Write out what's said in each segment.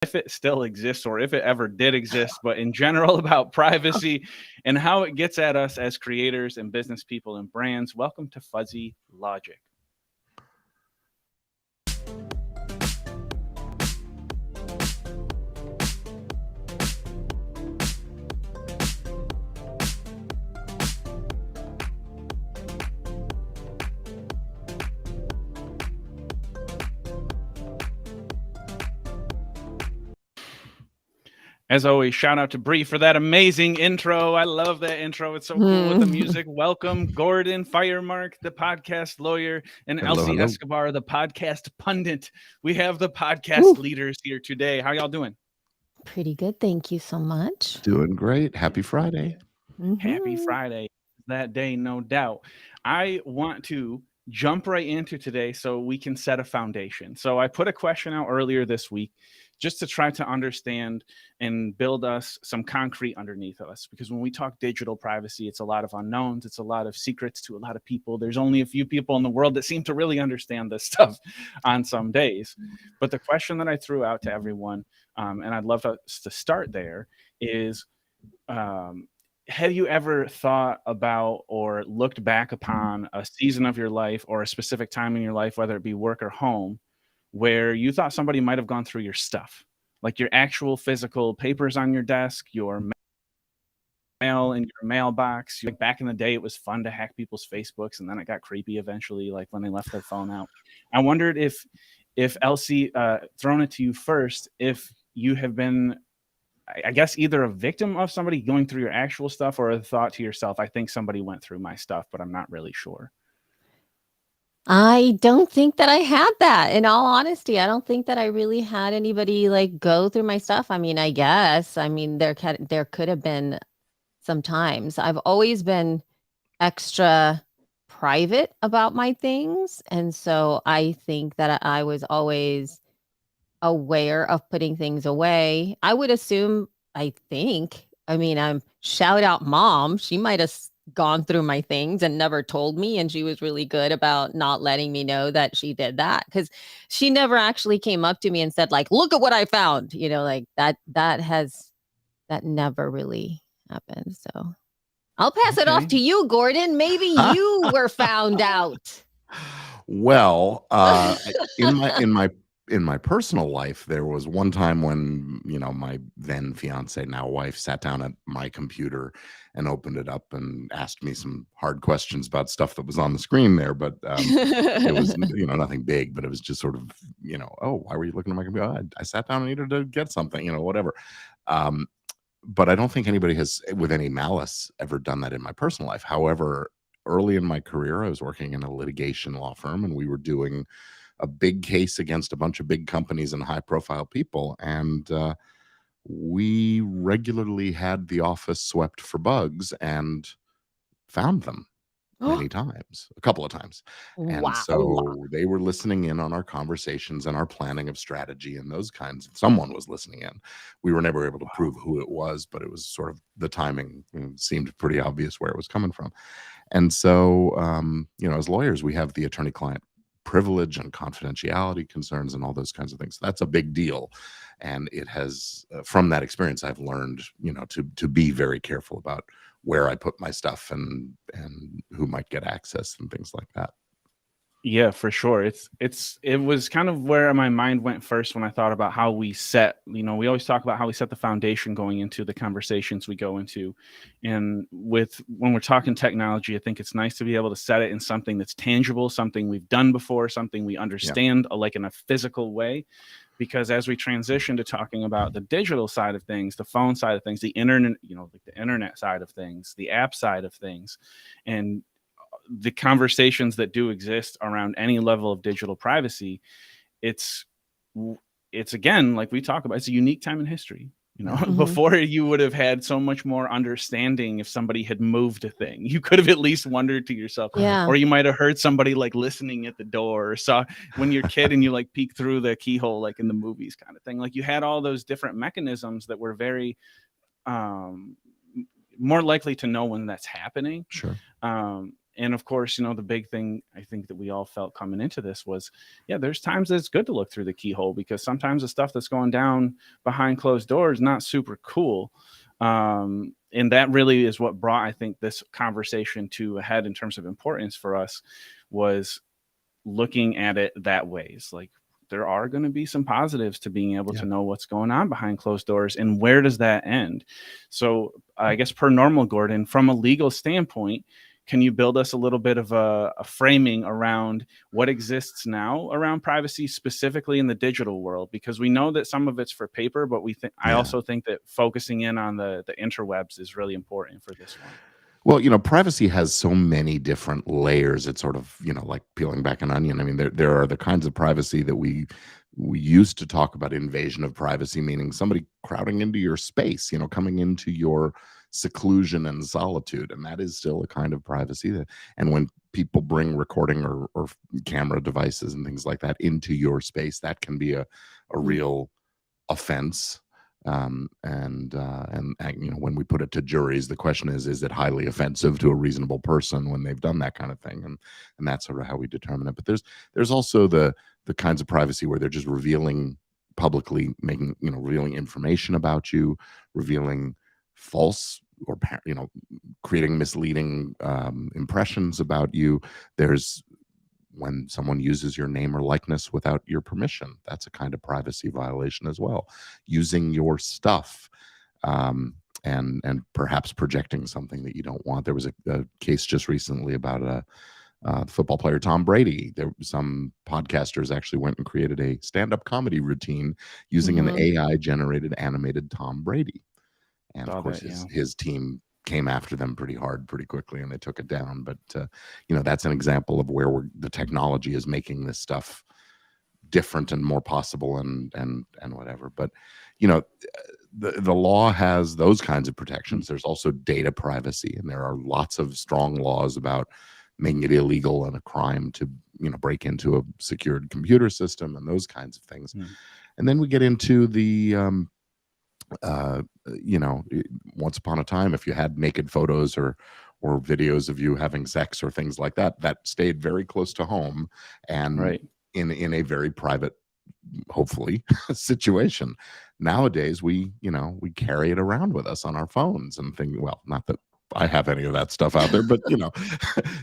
if it still exists or if it ever did exist, but in general about privacy and how it gets at us as creators and business people and brands. Welcome to Fuzzy Logic. As always, shout out to Bree for that amazing intro. I love that intro. It's so cool with the music. Welcome, Gordon Firemark, the podcast lawyer, and Hello, Elsie hello. Escobar, the podcast pundit. We have the podcast leaders here today. How y'all doing? Pretty good. Thank you so much. Doing great. Happy Friday. Happy Friday. That day, no doubt. I want to jump right into today so we can set a foundation. So I put a question out earlier this week just to try to understand and build us some concrete underneath us. Because when we talk digital privacy, it's a lot of unknowns. It's a lot of secrets to a lot of people. There's only a few people in the world that seem to really understand this stuff on some days. But the question that I threw out to everyone, and I'd love us to start there, is have you ever thought about or looked back upon a season of your life or a specific time in your life, whether it be work or home, where you thought somebody might have gone through your stuff, like your actual physical papers on your desk, your mail in your mailbox? Like back in the day, it was fun to hack people's Facebooks, and then it got creepy eventually, like when they left their phone out. I wondered if Elsie, thrown it to you first, if you have been, I guess, either a victim of somebody going through your actual stuff or a thought to yourself, I think somebody went through my stuff, but I'm not really sure. I don't think that I had that. In all honesty, I don't think that I really had anybody like go through my stuff. I mean, I guess. I mean, there could have been some times. I've always been extra private about my things, and so I think that I was always aware of putting things away. I would assume, I think. I mean, I'm shout out mom. She might have gone through my things and never told me, and she was really good about not letting me know that she did that, because she never actually came up to me and said like, look at what I found, like that never really happened. So I'll pass it off to you, Gordon. Maybe you were found out. Well, in my personal life, there was one time when, my then fiance, now wife, sat down at my computer and opened it up and asked me some hard questions about stuff that was on the screen there. But it was, nothing big, but it was just sort of, oh, why were you looking at my computer? Oh, I sat down and needed to get something, whatever. But I don't think anybody has, with any malice, ever done that in my personal life. However, early in my career, I was working in a litigation law firm, and we were doing a big case against a bunch of big companies and high profile people. And we regularly had the office swept for bugs and found them many times, a couple of times. And Wow. so they were listening in on our conversations and our planning of strategy and those kinds. Someone was listening in. We were never able to prove who it was, but it was sort of the timing seemed pretty obvious where it was coming from. And so, as lawyers, we have the attorney-client privilege and confidentiality concerns and all those kinds of things. That's a big deal. And it has, from that experience, I've learned, to be very careful about where I put my stuff and who might get access and things like that. Yeah, for sure. It was kind of where my mind went first when I thought about how we set, we always talk about how we set the foundation going into the conversations we go into. And when we're talking technology, I think it's nice to be able to set it in something that's tangible, something we've done before, something we understand, like in a physical way. Because as we transition to talking about the digital side of things, the phone side of things, the internet, like the internet side of things, the app side of things, and the conversations that do exist around any level of digital privacy, it's again, like we talk about, it's a unique time in history. Before you would have had so much more understanding. If somebody had moved a thing, you could have at least wondered to yourself, or you might have heard somebody like listening at the door, or saw when you're a kid and you like peek through the keyhole, like in the movies kind of thing. Like you had all those different mechanisms that were very more likely to know when that's happening. Sure. And of course, the big thing I think that we all felt coming into this was, yeah, there's times that it's good to look through the keyhole, because sometimes the stuff that's going down behind closed doors is not super cool. And that really is what brought, I think, this conversation to a head in terms of importance for us, was looking at it that way. It's like, there are going to be some positives to being able Yeah. to know what's going on behind closed doors, and where does that end? So I guess, per normal, Gordon, from a legal standpoint, can you build us a little bit of a framing around what exists now around privacy, specifically in the digital world? Because we know that some of it's for paper, but I Yeah. also think that focusing in on the interwebs is really important for this one. Well, privacy has so many different layers. It's sort of, like peeling back an onion. I mean, there are the kinds of privacy that we used to talk about, invasion of privacy, meaning somebody crowding into your space, coming into your seclusion and solitude. And that is still a kind of privacy and when people bring recording or camera devices and things like that into your space, that can be a real offense. When we put it to juries, the question is it highly offensive to a reasonable person when they've done that kind of thing? And that's sort of how we determine it. But there's also the kinds of privacy where they're just revealing publicly, revealing information about you, revealing false or creating misleading impressions about you. There's when someone uses your name or likeness without your permission. That's a kind of privacy violation as well. Using your stuff, and perhaps projecting something that you don't want. There was a case just recently about a football player, Tom Brady. Some podcasters actually went and created a stand-up comedy routine using an AI generated animated Tom Brady. And of course, his team came after them pretty hard, pretty quickly, and they took it down. But that's an example of where the technology is making this stuff different and more possible, and whatever. But the law has those kinds of protections. There's also data privacy, and there are lots of strong laws about making it illegal and a crime to break into a secured computer system and those kinds of things. And then we get into the once upon a time, if you had naked photos or videos of you having sex or things like that, that stayed very close to home and in a very private, hopefully, situation. Nowadays, we carry it around with us on our phones and think, well, not that I have any of that stuff out there, but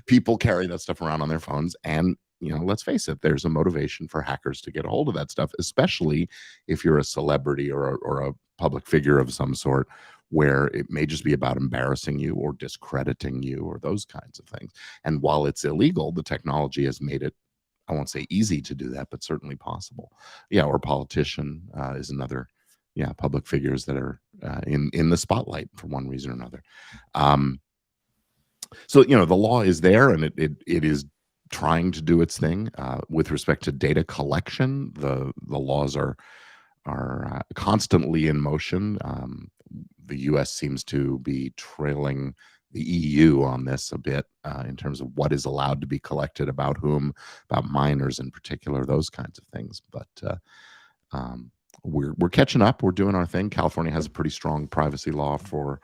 people carry that stuff around on their phones. And let's face it, there's a motivation for hackers to get a hold of that stuff, especially if you're a celebrity or a public figure of some sort, where it may just be about embarrassing you or discrediting you or those kinds of things. And while it's illegal, the technology has made it, I won't say easy to do that, but certainly possible. Yeah, or politician is another. Yeah, public figures that are in the spotlight for one reason or another. So the law is there, and it is trying to do its thing. With respect to data collection, the laws are constantly in motion. The U.S. seems to be trailing the EU on this a bit, in terms of what is allowed to be collected about whom, about minors in particular, those kinds of things. But we're catching up. We're doing our thing. California has a pretty strong privacy law for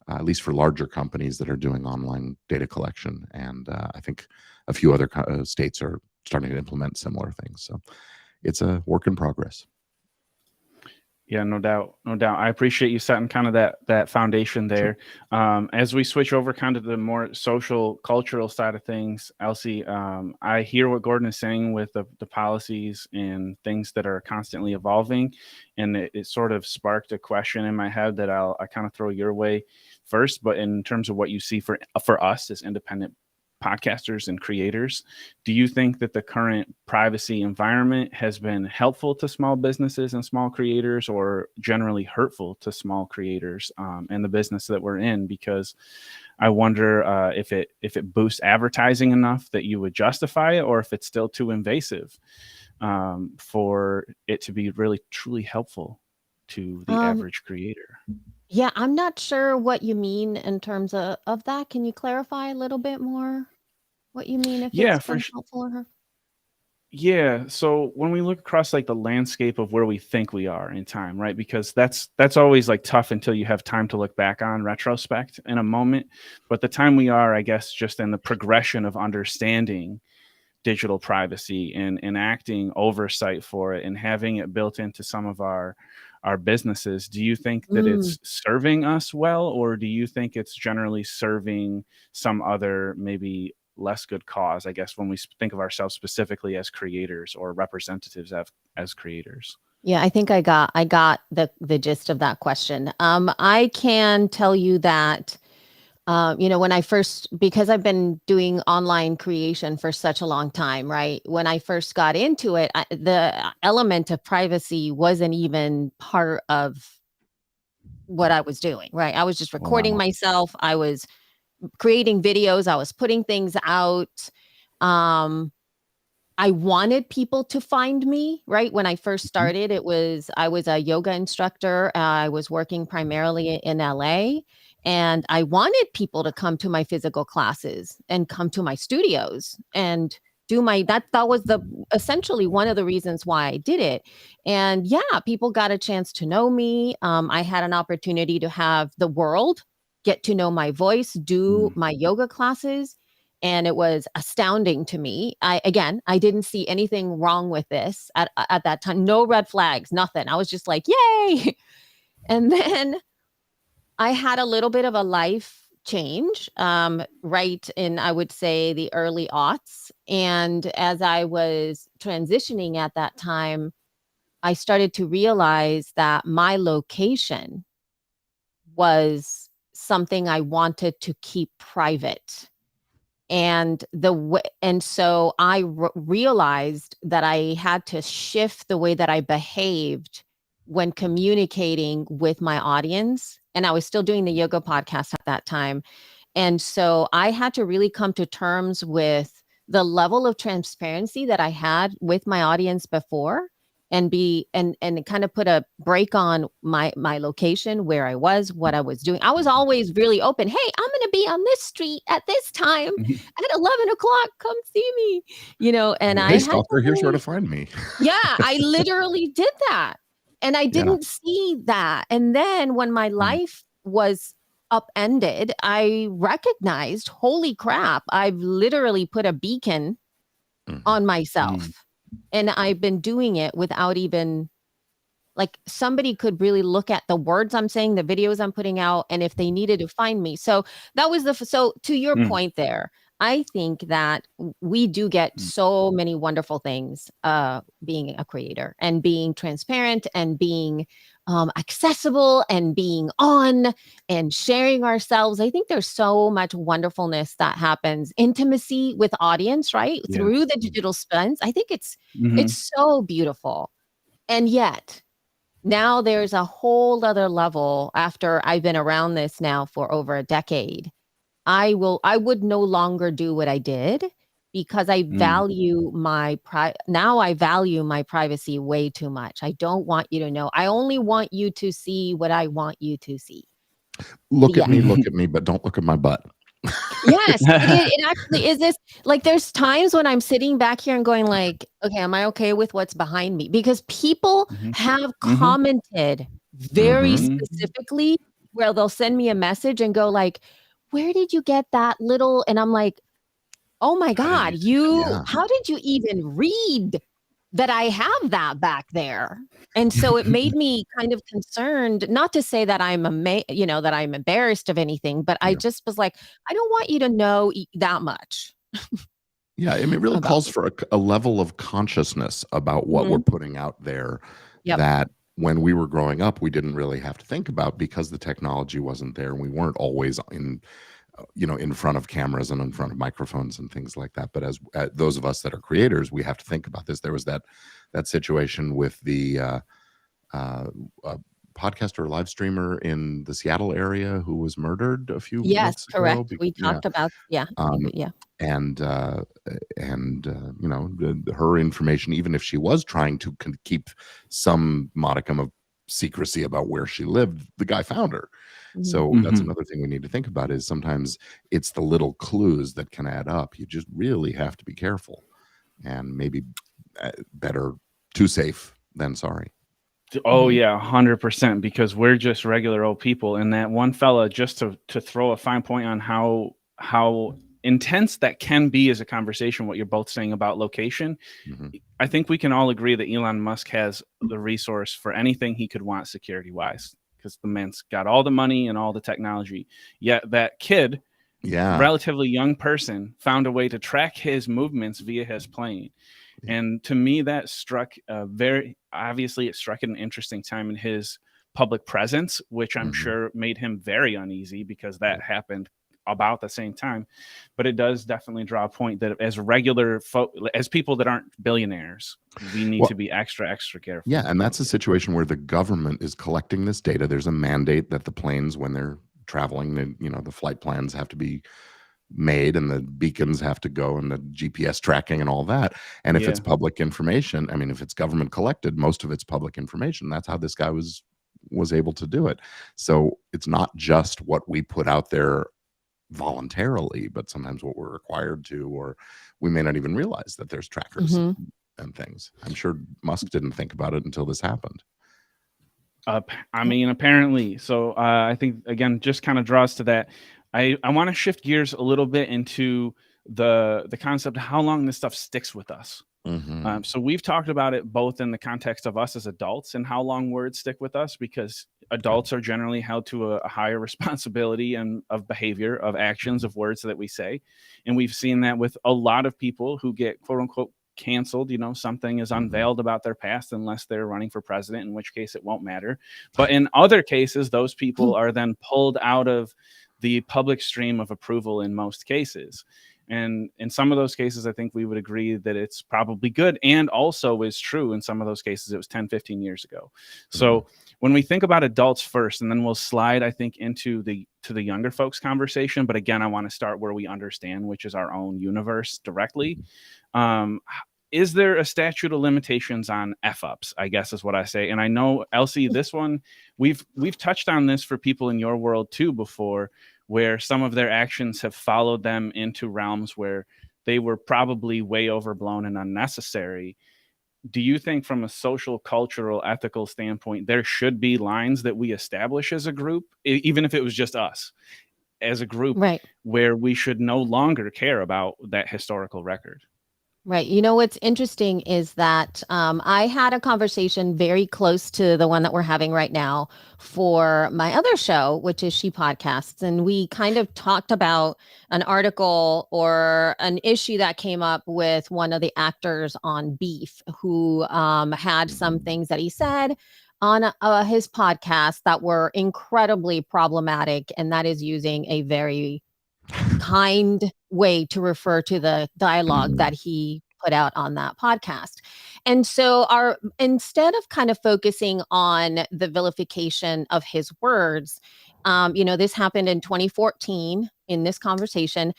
at least for larger companies that are doing online data collection, and I think a few other states are starting to implement similar things. So it's a work in progress. Yeah, no doubt. I appreciate you setting kind of that foundation there. Sure. As we switch over kind of the more social, cultural side of things, Elsie, I hear what Gordon is saying with the policies and things that are constantly evolving, and it sort of sparked a question in my head that I kind of throw your way first. But in terms of what you see for us as independent podcasters and creators, do you think that the current privacy environment has been helpful to small businesses and small creators, or generally hurtful to small creators and the business that we're in? Because I wonder if it boosts advertising enough that you would justify it, or if it's still too invasive for it to be really truly helpful to the average creator. Yeah, I'm not sure what you mean in terms of that. Can you clarify a little bit more what you mean, if Yeah, it's been helpful or hurtful? Yeah, so when we look across like the landscape of where we think we are in time, right? Because that's always like tough until you have time to look back on retrospect in a moment. But the time we are, I guess, just in the progression of understanding digital privacy and enacting oversight for it and having it built into some of our businesses, do you think that Mm. it's serving us well, or do you think it's generally serving some other maybe less good cause, I guess, when we think of ourselves specifically as creators or representatives as creators? Yeah, I think I got the gist of that question. I can tell you that when I first, because I've been doing online creation for such a long time, right? When I first got into it, the element of privacy wasn't even part of what I was doing, right? I was just recording Wow. myself. I was creating videos. I was putting things out. Um, I wanted people to find me, right? When I first Mhm. started, I was a yoga instructor. I was working primarily in LA, and I wanted people to come to my physical classes and come to my studios and do my that was the essentially one of the reasons why I did it. And yeah, people got a chance to know me. I had an opportunity to have the world get to know my voice, do Mm. my yoga classes, and it was astounding to me. I didn't see anything wrong with this at that time. No red flags, nothing. I was just like, "Yay!" And then I had a little bit of a life change, right in, I would say, the early aughts. And as I was transitioning at that time, I started to realize that my location was something I wanted to keep private. And so I realized that I had to shift the way that I behaved when communicating with my audience, and I was still doing the yoga podcast at that time. And so I had to really come to terms with the level of transparency that I had with my audience before, and kind of put a break on my location, where I was, what I was doing. I was always really open. Hey, I'm going to be on this street at this time Mhm. at 11 o'clock. Come see me, and I Hey, had to stalker, here's where to really, find me. yeah, I literally did that. And I Yeah. didn't see that. And then when my Mm, life was upended, I recognized, holy crap, I've literally put a beacon mhm. on Mm. myself. And I've been doing it without even, like, somebody could really look at the words I'm saying, the videos I'm putting out, and if they needed to find me. So that was so to your Mm. point there, I think that we do get Mm. so many wonderful things being a creator and being transparent and being accessible and being on and sharing ourselves. I think there's so much wonderfulness that happens, intimacy with audience, right? Yeah. Through the digital spends. I think Mhm. it's so beautiful. And yet now there's a whole other level after I've been around this now for over a decade. I would no longer do what I did because Mm. now I value my privacy way too much. I don't want you to know. I only want you to see what I want you to see. Yeah. Look at me, but don't look at my butt. Yes, it actually is this, like, there's times when I'm sitting back here and going like, "Okay, am I okay with what's behind me?" Because people Mhm. have Mhm. commented very Mhm. Mhm. specifically where they'll send me a message and go like, "Where did you get that little," and I'm like, "Oh my How did you god, see that? Yeah. how did you even read that I have that back there?" And so it made me kind of concerned, not to say that that I'm embarrassed of anything, but I Yeah. just was like, "I don't want you to know that much Yeah, I mean, it really about calls me." for a level of consciousness about what we're Mhm. putting out there Yep. that when we were growing up, we didn't really have to think about because the technology wasn't there and we weren't always in front of cameras and in front of microphones and things like that. But as those of us that are creators, we have to think about this. There was that situation with the uh, uh, podcaster or live streamer in the Seattle area who was murdered a few Yes, months ago. correct. We Yeah. talked about, yeah, Um, yeah. and her information, even if she was trying to keep some modicum of secrecy about where she lived, the guy found her. Mhm. So that's Mhm. another thing we need to think about is sometimes it's the little clues that can add up. You just really have to be careful and maybe better too safe than sorry. Oh yeah, 100%, because we're just regular old people. And that one fella, just to throw a fine point on how intense that can be as a conversation, what you're both saying about location. I think we can all agree that Elon Musk has the resource for anything he could want security wise, because the man's got all the money and all the technology. Yet that kid, relatively young person, found a way to track his movements via his plane. And to me, that struck it struck at an interesting time in his public presence, which I'm sure made him very uneasy, because that happened about the same time. But it does definitely draw a point that as as people that aren't billionaires, we need to be extra careful. Yeah, and that's a situation where the government is collecting this data. There's a mandate that the planes, when they're traveling, the flight plans have to be made and the beacons have to go and the GPS tracking and all that. And if it's public information, I mean, if it's government collected, most of it's public information. That's how this guy was able to do it. So it's not just what we put out there voluntarily, but sometimes what we're required to, or we may not even realize that there's trackers and things. I'm sure Musk didn't think about it until this happened. I mean, apparently. So I think, again, just kind of draws to that. I want to shift gears a little bit into the concept of how long this stuff sticks with us. So we've talked about it both in the context of us as adults and how long words stick with us, because adults are generally held to a higher responsibility and of behavior, of actions, of words that we say. And we've seen that with a lot of people who get quote unquote canceled. Something is unveiled about their past, unless they're running for president, in which case it won't matter. But in other cases, those people are then pulled out of the public stream of approval in most cases. And in some of those cases, I think we would agree that it's probably good, and also is true in some of those cases it was 10, 15 years ago. So when we think about adults first, and then we'll slide, I think, into the younger folks conversation. But again, I want to start where we understand, which is our own universe directly. Is there a statute of limitations on F-ups, I guess is what I say. And I know, Elsie, this one, we've touched on this for people in your world too before, where some of their actions have followed them into realms where they were probably way overblown and unnecessary. Do you think from a social, cultural, ethical standpoint, there should be lines that we establish as a group, even if it was just us as a group, where we should no longer care about that historical record? Right. What's interesting is that I had a conversation very close to the one that we're having right now for my other show, which is She Podcasts. And we kind of talked about an article or an issue that came up with one of the actors on Beef, who had some things that he said on his podcast that were incredibly problematic. And that is using a very kind way to refer to the dialogue that he put out on that podcast. And so instead of kind of focusing on the vilification of his words, this happened in 2014 in this conversation.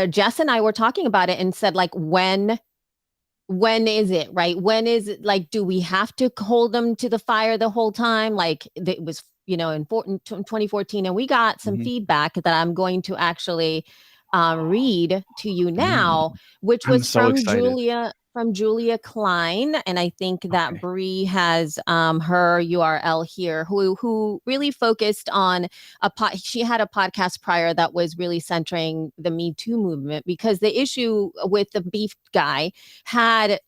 Jess and I were talking about it and said, like, when is it, right? When is it, like, do we have to hold them to the fire the whole time? Like, it was in 2014, and we got some feedback that I'm going to actually read to you now, which was from Julia Klein. And I think that Bree has her URL here, who really focused on she had a podcast prior that was really centering the Me Too movement, because the issue with the Beef guy had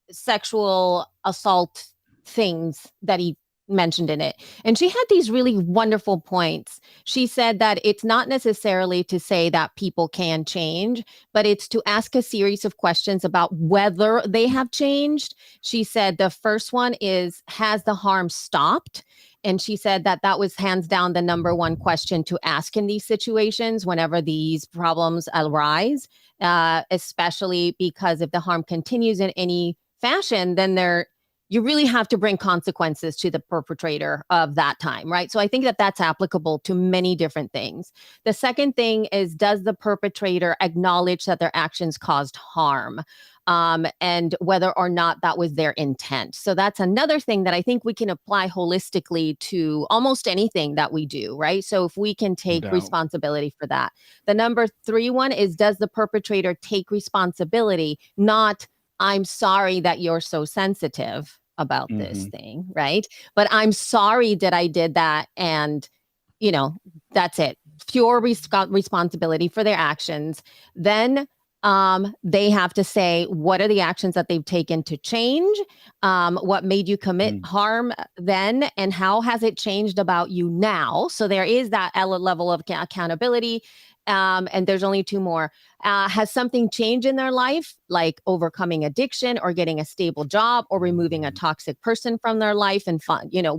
sexual assault things that he mentioned in it. And she had these really wonderful points. She said that it's not necessarily to say that people can change, but it's to ask a series of questions about whether they have changed. She said the first one is, has the harm stopped? And she said that was hands down the number one question to ask in these situations whenever these problems arise, especially because if the harm continues in any fashion, then you really have to bring consequences to the perpetrator of that time, right? So I think that that's applicable to many different things. The second thing is, does the perpetrator acknowledge that their actions caused harm? And whether or not that was their intent. So that's another thing that I think we can apply holistically to almost anything that we do, right? So if we can take responsibility for that. The number 3 one is, does the perpetrator take responsibility, not I'm sorry that you're so sensitive about this Mhm. thing, right? But I'm sorry that I did that. And, that's it. Pure responsibility for their actions. Then they have to say what are the actions that they've taken to change, what made you commit Mm. harm then, and how has it changed about you now. So there is that level of accountability. And there's only two more. Has something changed in their life, like overcoming addiction or getting a stable job or removing a toxic person from their life and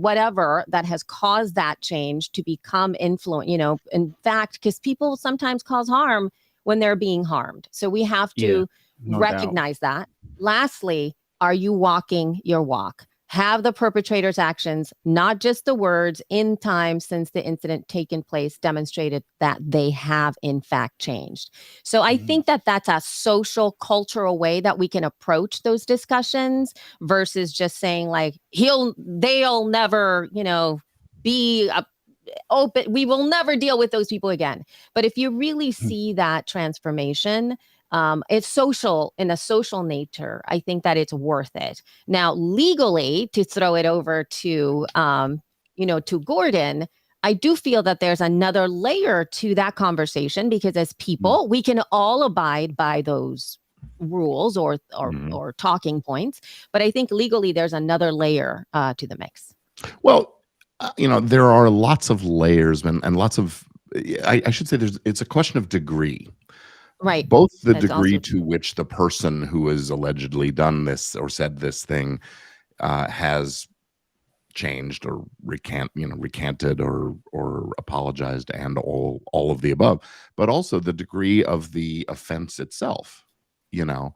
whatever that has caused that change to become influent, in fact, because people sometimes cause harm when they're being harmed. So we have Yeah, to no doubt. recognize that. Lastly, are you walking your walk? Have the perpetrator's actions, not just the words, in time since the incident taken place, demonstrated that they have in fact changed. So I Mm. think that that's a social, cultural way that we can approach those discussions versus just saying like, they'll never, be open. We will never deal with those people again. But if you really Mm. see that transformation, it's social in a social nature. I think that it's worth it. Now, legally, to throw it over to Gordon, I do feel that there's another layer to that conversation because as Mm. people, we can all abide by those rules or or, Mhm. or talking points. But I think legally, there's another layer to the mix. Well, there are lots of layers and lots of. I should say it's a question of degree. Right. Both the That's also degree to true. which the person who has allegedly done this or said this thing has changed or recanted or apologized and all of the above, but also the degree of the offense itself. You know,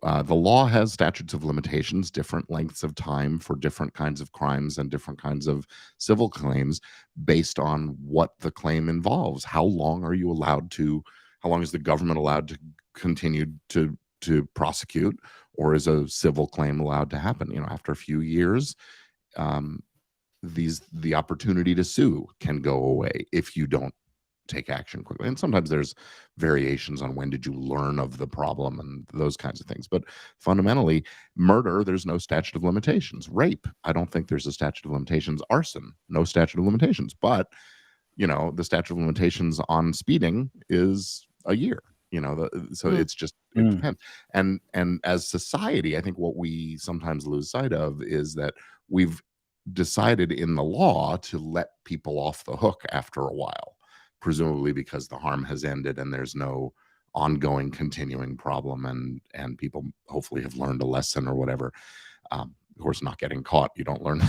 the law has statutes of limitations, different lengths of time for different kinds of crimes and different kinds of civil claims based on what the claim involves. How long are you allowed to? How long is the government allowed to continue to prosecute, or is a civil claim allowed to happen? After a few years, um, the opportunity to sue can go away if you don't take action quickly. And sometimes there's variations on when did you learn of the problem and those kinds of things. But fundamentally, murder, there's no statute of limitations. Rape, I don't think there's a statute of limitations. Arson, no statute of limitations. But the statute of limitations on speeding is a year. So Mm. it's just it Mm. depends. And as society, I think what we sometimes lose sight of is that we've decided in the law to let people off the hook after a while, presumably because the harm has ended and there's no ongoing continuing problem, and people hopefully have learned a lesson or whatever. Of course, not getting caught, you don't learn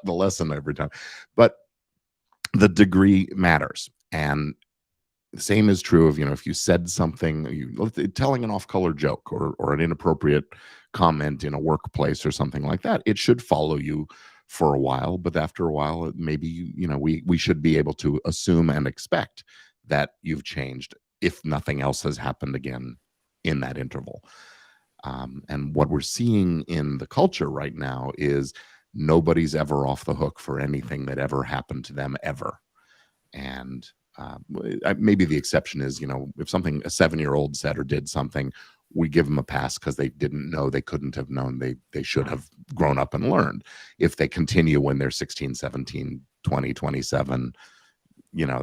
the lesson every time, but the degree matters. And the same is true of, if you said something, telling an off-color joke or an inappropriate comment in a workplace or something like that, it should follow you for a while. But after a while, maybe, we should be able to assume and expect that you've changed if nothing else has happened again in that interval. And what we're seeing in the culture right now is nobody's ever off the hook for anything that ever happened to them ever. And maybe the exception is, if something a 7-year-old said or did something, we give them a pass because they didn't know, they couldn't have known, they should have grown up and learned. If they continue when they're 16, 17, 20, 27,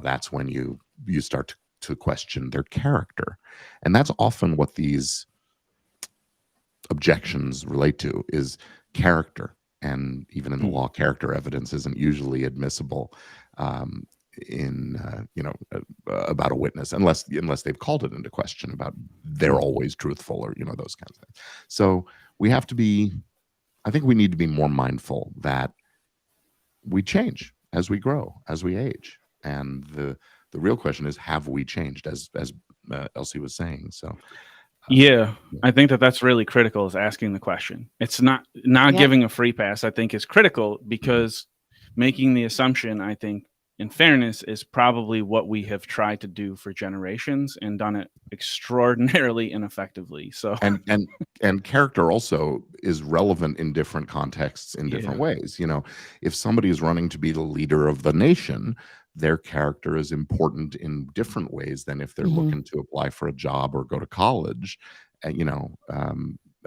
that's when you start to question their character. And that's often what these objections relate to, is character. And even in the Mm. law, character evidence isn't usually admissible in about a witness unless they've called it into question about they're always truthful or those kinds of things. So I think we need to be more mindful that we change as we grow, as we age. And the real question is, have we changed, as Elsie was saying? So Yeah, yeah. I think that that's really critical, is asking the question. It's not Yep. giving a free pass, I think, is critical, because making the assumption, I think, in fairness, is probably what we have tried to do for generations and done it extraordinarily ineffectively. So and character also is relevant in different contexts in different yeah. ways. If somebody is running to be the leader of the nation, their character is important in different ways than if they're Mhm. looking to apply for a job or go to college. And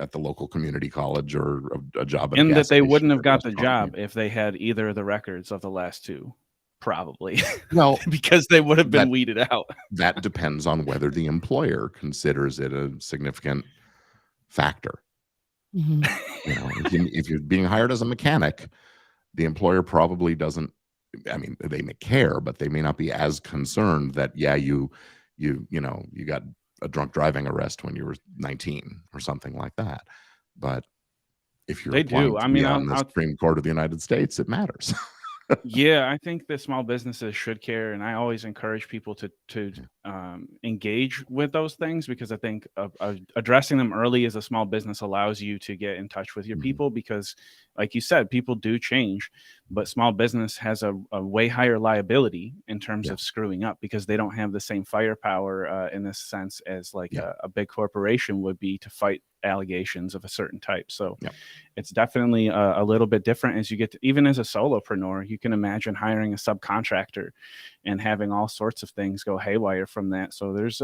at the local community college or a job at a And gas that they station wouldn't or have a got the restaurant. job if they had either of the records of the last two, probably, Well, because they would have that been weeded out. that depends on whether the employer considers it a significant factor. Mhm. If you're being hired as a mechanic, the employer probably doesn't. I mean, they may care, but they may not be as concerned that you got a drunk driving arrest when you were 19 or something like that. But if you're They applying do. I to be mean, on the Supreme Court of the United States, it matters. yeah, I think that small businesses should care, and I always encourage people to engage with those things, because I think addressing them early as a small business allows you to get in touch with your Mhm. people, because, like you said, people do change, but small business has a way higher liability in terms Yeah. of screwing up, because they don't have the same firepower in this sense as like Yeah. a big corporation would be to fight allegations of a certain type. So Yeah. it's definitely a little bit different as you get to, even as a solopreneur, you can imagine hiring a subcontractor and having all sorts of things go haywire from that. So there's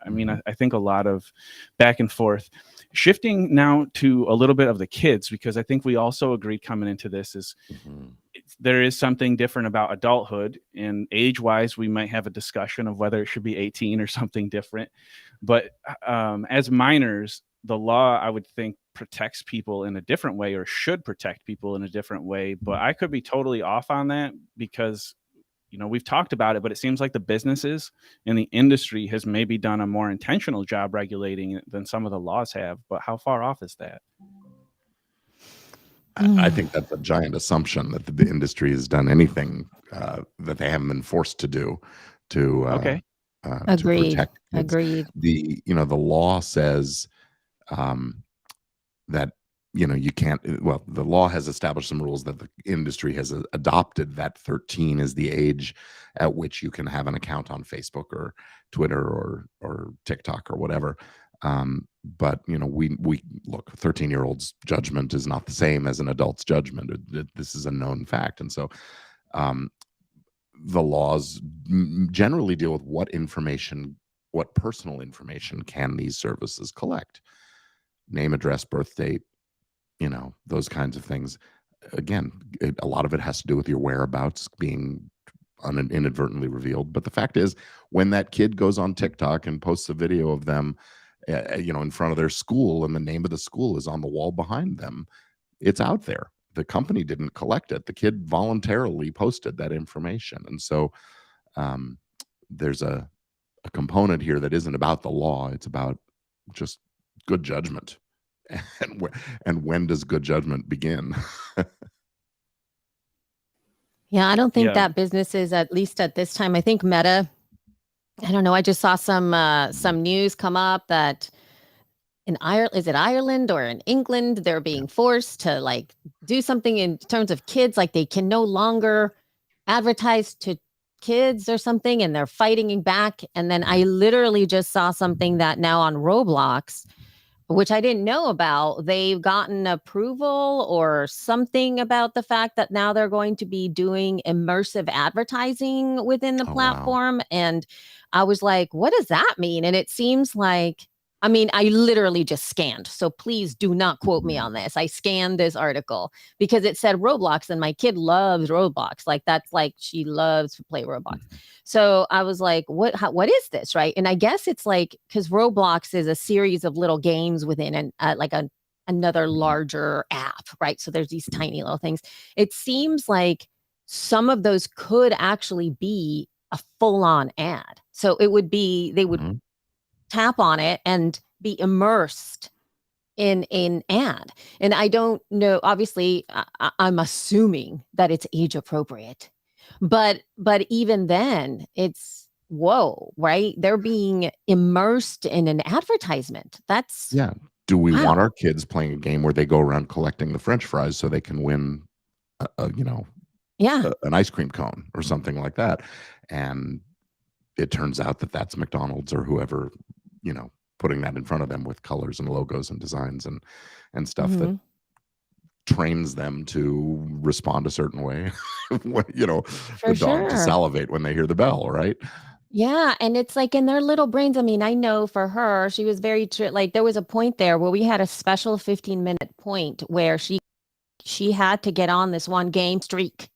I mean, Mhm. I think a lot of back and forth. Shifting now to a little bit of the kids, because I think we also agreed coming into this is Mhm. there is something different about adulthood, and age wise we might have a discussion of whether it should be 18 or something different. But as minors, the law, I would think, protects people in a different way, or should protect people in a different way. But I could be totally off on that, because we've talked about it, but it seems like the businesses and the industry has maybe done a more intentional job regulating it than some of the laws have. But how far off is that? I think that's a giant assumption that the industry has done anything that they haven't been forced to do to Okay. Agreed. protect kids. Agreed. The law says um, that you can't. Well, the law has established some rules that the industry has adopted, that 13 is the age at which you can have an account on Facebook or Twitter or TikTok or whatever. But we look, 13-year-old's judgment is not the same as an adult's judgment. This is a known fact. And so um, the laws generally deal with what personal information can these services collect: name, address, birth date, those kinds of things. Again, a lot of it has to do with your whereabouts being inadvertently revealed. But the fact is, when that kid goes on TikTok and posts a video of them in front of their school, and the name of the school is on the wall behind them, it's out there. The company didn't collect it. The kid voluntarily posted that information. And so there's a component here that isn't about the law. It's about just good judgment. And when does good judgment begin? Yeah, I don't think Yeah. that businesses, at least at this time, I think Meta, I don't know, I just saw some news come up that in Ireland, is it Ireland or in England, they're being forced to like do something in terms of kids, like they can no longer advertise to kids or something, and they're fighting back. And then I literally just saw something that now on Roblox, which I didn't know about, they've gotten approval or something about the fact that now they're going to be doing immersive advertising within the Oh, wow. platform. And I was like, what does that mean? And it seems like, I mean, I literally just scanned. So please do not quote me on this. I scanned this article because it said Roblox, and my kid loves Roblox. Like that's like she loves to play Roblox. So I was like, what is this? Right. And I guess it's like, because Roblox is a series of little games within another larger app. Right. So there's these tiny little things. It seems like some of those could actually be a full on ad. So it would be, they would tap on it and be immersed in an ad. And I don't know, obviously, I'm assuming that it's age appropriate. But even then, it's whoa, right? They're being immersed in an advertisement. That's Yeah. Do we want wow. our kids playing a game where they go around collecting the French fries so they can win, Yeah. an ice cream cone or something like that? And it turns out that that's McDonald's or whoever, putting that in front of them with colors and logos and designs and stuff that Mhm. trains them to respond a certain way. The For dog to sure. salivate when they hear the bell, right? Yeah, and it's like in their little brains. I mean, I know for her, she was very like there was a point there where we had a special 15-minute point where she had to get on this one game streak.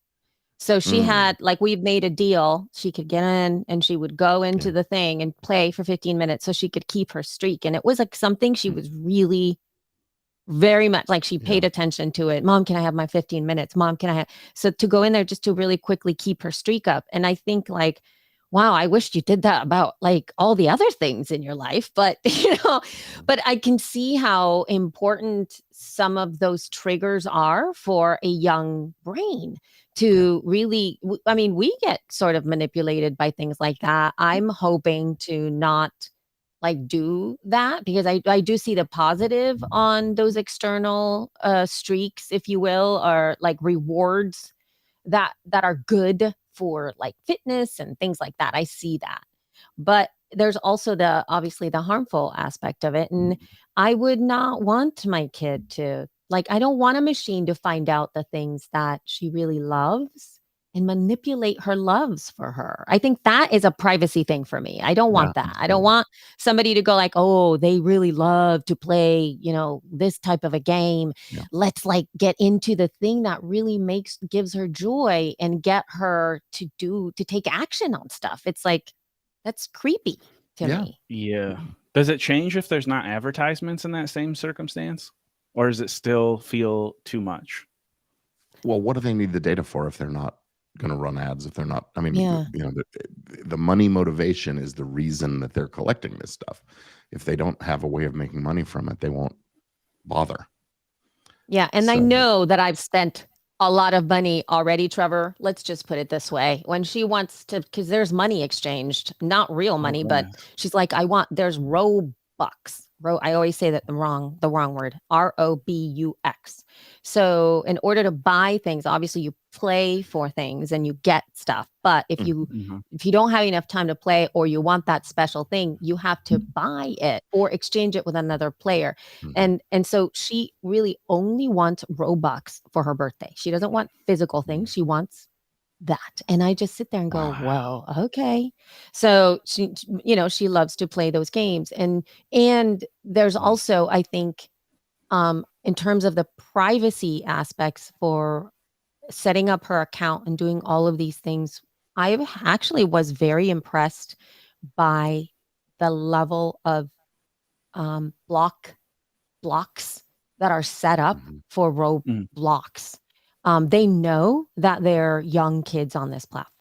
So she Mm, had like we've made a deal. She could get in and she would go yeah. into the thing and play for 15 minutes so she could keep her streak. And it was like something she Mm, was really very much like she yeah. paid attention to it. Mom, can I have my 15 minutes? Mom, can I have so to go in there just to really quickly keep her streak up. And I think like, wow, I wished you did that about like all the other things in your life. But but I can see how important some of those triggers are for a young brain Yeah. to really I mean, we get sort of manipulated by things like that. I'm hoping to not like do that because I do see the positive on those external streaks, if you will, or like rewards that are good for like fitness and things like that. I see that. But there's also the obviously the harmful aspect of it. And Mm, I would not want my kid to like I don't want a machine to find out the things that she really loves and manipulate her loves for her. I think that is a privacy thing for me. I don't yeah, want that. I don't absolutely. want somebody to go like, "Oh, they really love to play, this type of a game. Yeah. Let's like get into the thing that really gives her joy and get her to take action on stuff." It's like that's creepy to Yeah. me. Yeah. Does it change if there's not advertisements in that same circumstance? Or does it still feel too much? Well, what do they need the data for if they're not going to run ads? If they're not, I mean, Yeah. the money motivation is the reason that they're collecting this stuff. If they don't have a way of making money from it, they won't bother. Yeah, and I So, know that I've spent a lot of money already, Trevor. Let's just put it this way. When she wants to, because there's money exchanged, not real Oh, money, but goodness. she's like, there's Robux. I always say that the wrong word, Robux. So in order to buy things, obviously you play for things and you get stuff. But if mhm, you Mhm. if you don't have enough time to play or you want that special thing, you have to buy it or exchange it with another player. mhm, And so she really only wants Robux for her birthday. She doesn't want physical mhm. things. She wants that. And I just sit there and go, Wow. "Whoa, okay." So she loves to play those games. And there's Mm, also, I think, in terms of the privacy aspects for setting up her account and doing all of these things, I actually was very impressed by the level of blocks that are set up mhm. for Mm. roadblocks. They know that they're young kids on this platform.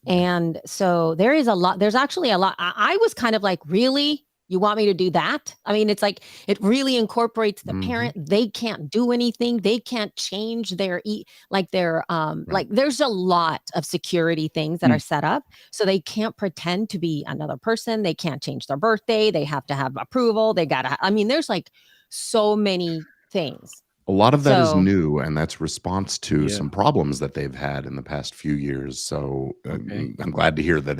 Yeah. And so there's actually a lot. I was kind of like, really? You want me to do that? I mean, it's like it really incorporates the Mhm. parent. They can't do anything. They can't change Right. like there's a lot of security things that are Mm. set up. So they can't pretend to be another person. They can't change their birthday. They have to have approval. I mean, there's like so many things. A lot of that is So new, and that's response to Yeah. some problems that they've had in the past few years. So Okay. I'm glad to hear that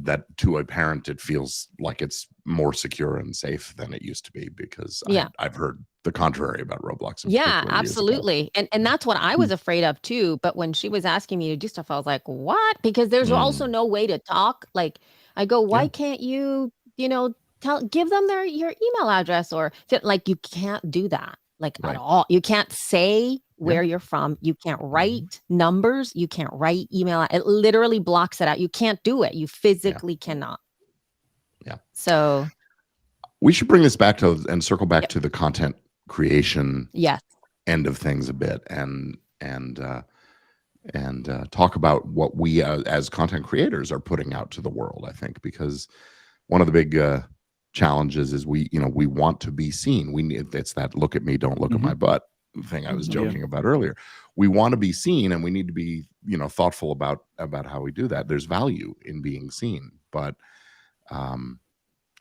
that to a parent it feels like it's more secure and safe than it used to be. Because yeah. I've heard the contrary about Roblox in Yeah, particular years ago. absolutely. And Yeah. that's what I was Mm. afraid of too, but when she was asking me to do stuff, I was like, "What?" Because there's also Mm, no way to talk. Like I go, yeah. "Why can't give them your email address or like you can't do that like at Right. all. You can't say Yeah. where you're from. You can't Mhm. write numbers. You can't write email. It literally blocks it out. You can't do it. You Yeah. physically cannot. Yeah. So, We should bring this back to and circle back yep. to the content creation Yes. end of things a bit, and talk about what we as content creators are putting out to the world. I think because one of the big challenges is we want to be seen. We need it's that look at me, don't look at my Mhm. butt thing I was Mhm. Yeah. joking about earlier. We want to be seen, and we need to be thoughtful about how we do that. There's value in being seen, but um,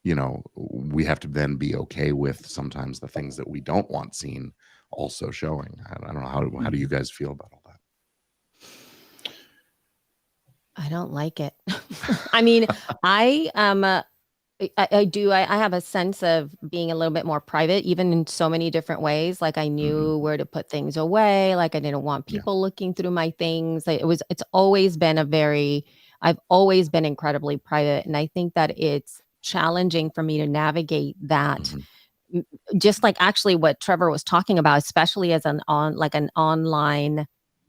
we have to then be okay with sometimes the things that we don't want seen also showing. I don't know how do you Mhm. guys feel about all I don't like it. I mean, I am I do. I have a sense of being a little bit more private, even in so many different ways. Like I that? knew where to put things away. Like I didn't want Yeah. people looking through my things. It's always been a very I've always been incredibly private, and I think that it's challenging for me to navigate that. Mhm. Just like actually what Trevor was talking about, especially as an online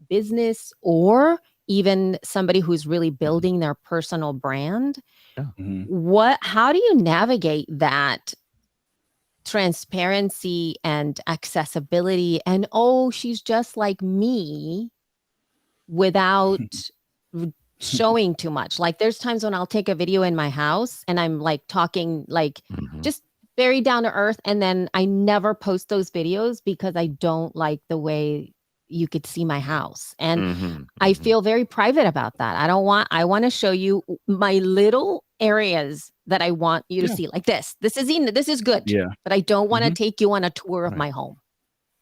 business, or even somebody who's really Mhm. building their personal brand. Yeah. Mhm. How do you navigate that transparency and accessibility and, oh, she's just like me, without showing too much? Like, there's times when I'll take a video in my house and I'm like talking like Mhm. just very down to earth, and then I never post those videos because I don't like the way you could see my house. And Mhm. I Mhm. feel very private about that. I want to show you my little areas that I want you to Yeah. see. Like this. This is good, Yeah. but I don't want to Mhm. take you on a tour of Right. my home,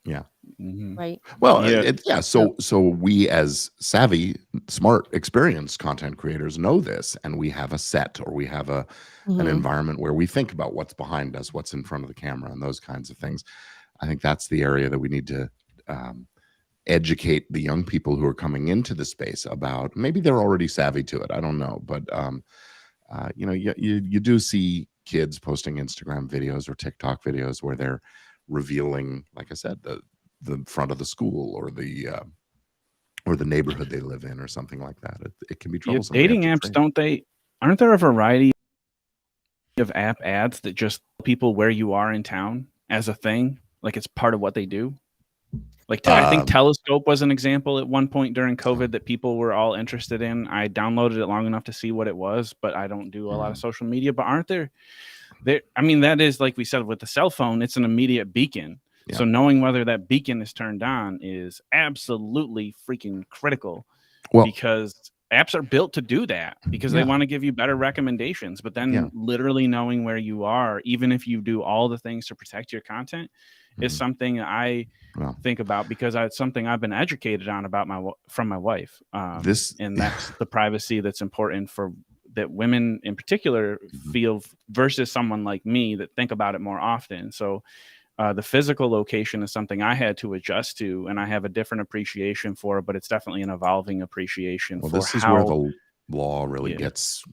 Yeah. Mhm. right? Well, Yeah. yeah. So So we as savvy, smart, experienced content creators know this, and we have a set, or we have an mhm, environment where we think about what's behind us, what's in front of the camera, and those kinds of things. I think that's the area that we need to um, educate the young people who are coming into the space about. Maybe they're already savvy to it. I don't know, but you do see kids posting Instagram videos or TikTok videos where they're revealing, like I said, the front of the school, or the neighborhood they live in, or something like that. It can be Yeah, troublesome. We have dating to apps, train. aren't there a variety of app ads that just tell people where you are in town as a thing? Like it's part of what they do? Like, I think Um, Telescope was an example at one point during so, COVID that people were all interested in. I downloaded it long enough to see what it was, but I don't do a lot of mm, social media. But aren't there, I mean, that is, like we said, with the cell phone, it's an immediate beacon. yeah. So knowing whether that beacon is turned on is absolutely freaking critical, Well, because apps are built to do that, because they yeah, want to give you better recommendations. But yeah. then literally knowing where you are, even if you do all the things to protect your content, is Mhm. something I Well, think about, because it's something I've been educated on about from my wife. this. And that's the privacy that's important for that women in particular Mhm. feel versus someone like me that think about it more often. So the physical location is something I had to adjust to, and I have a different appreciation for it, but it's definitely an evolving appreciation Well, for this is where how, the law really yeah, gets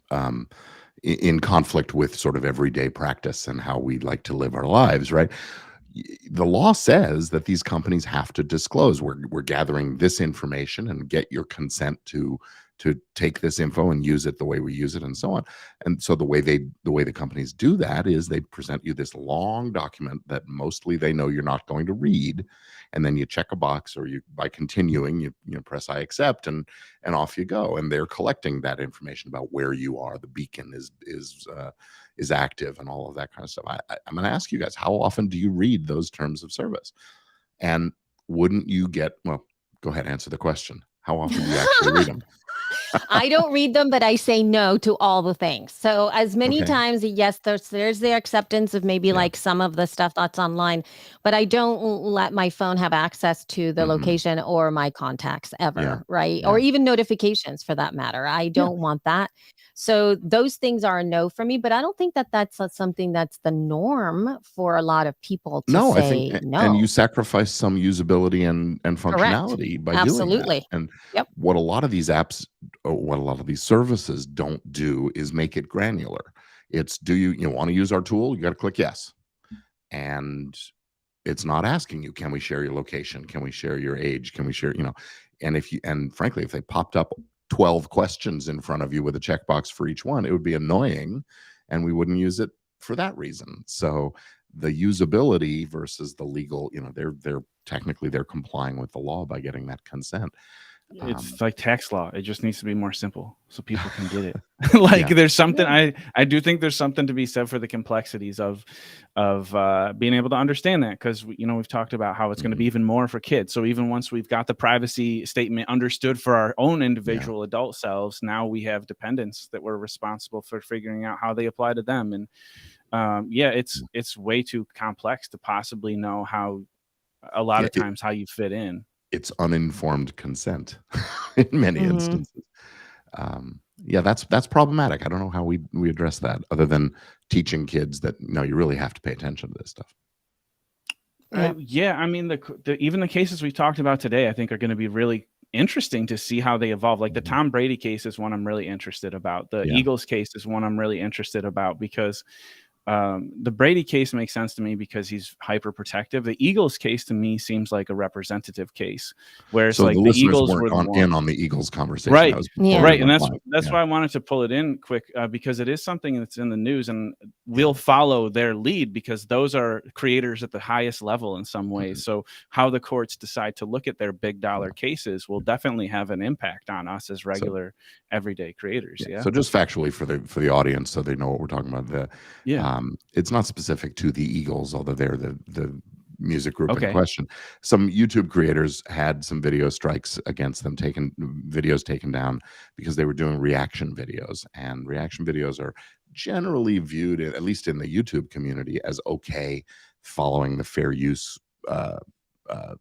in conflict with sort of everyday practice and how we like to live our lives, right? The law says that these companies have to disclose, we're gathering this information and get your consent to take this info and use it the way we use it, and so on. And so the way the companies do that is they present you this long document that mostly they know you're not going to read, and then you check a box, or you, by continuing, you press I accept, and off you go. And they're collecting that information about where you are. The beacon is active, and all of that kind of stuff. I'm going to ask you guys, how often do you read those terms of service? And wouldn't you get, well, go ahead, answer the question. How often do you actually read them? I don't read them, but I say no to all the things. So as many Okay. times, yes, there's the acceptance of maybe Yeah. like some of the stuff that's online, but I don't let my phone have access to the Hmm. location or my contacts Yeah. ever, right? Or Yeah. even notifications for that matter. I Yeah. don't want that. So those things are a no for me, but I don't think that that's something that's the norm for a lot of people to No, I think, say and you no. sacrifice some usability and Correct. functionality by doing that. Absolutely. And Yep. what a lot of these apps, or what a lot of these services don't do, is make it granular. It's, do you want to use our tool? You got to click yes. And it's not asking you, can we share your location? Can we share your age? Can we share? And frankly, if they popped up 12 questions in front of you with a checkbox for each one, it would be annoying, and we wouldn't use it for that reason. So the usability versus the legal, they're technically they're complying with the law by getting that consent. it's Um, like tax law. It just needs to be more simple so people can get it. Like yeah, there's something, Yeah. I do think there's something to be said for the complexities of being able to understand that, because we've talked about how it's going to mhm, be even more for kids. So even once we've got the privacy statement understood for our own yeah, individual adult selves, now we have dependents that we're responsible for figuring out how they apply to them. And yeah, it's way too complex to possibly know how, a lot yeah. of times, how you fit in. It's uninformed consent in many Hmm. instances. Yeah, that's problematic. I don't know how we address that, other than teaching kids that no, you really have to pay attention to this stuff. Yeah. Yeah, I mean, even the cases we talked about today, I think are going to be really interesting to see how they evolve. Like the Mhm. Tom Brady case is one I'm really interested about. The Yeah. Eagles case is one I'm really interested about because the Brady case makes sense to me because he's hyper protective. The Eagles case to me seems like a representative case where it's So the like the listeners Eagles weren't were the in one. on the Eagles conversation. That Right. was before we Yeah. Right. And went that's live. that's Yeah. why I wanted to pull it in quick because it is something that's in the news and we'll follow their lead because those are creators at the highest level in some ways. Mhm. So how the courts decide to look at their big dollar Yeah. cases will definitely have an impact on us as So regular everyday creators. yeah. Yeah. So just factually for the audience, so they know what we're talking about. Yeah. It's not specific to the Eagles, although they're the music group in Okay. question. Some YouTube creators had some video strikes against them, videos taken down because they were doing reaction videos, and reaction videos are generally viewed, at least in the YouTube community, as okay, following the fair use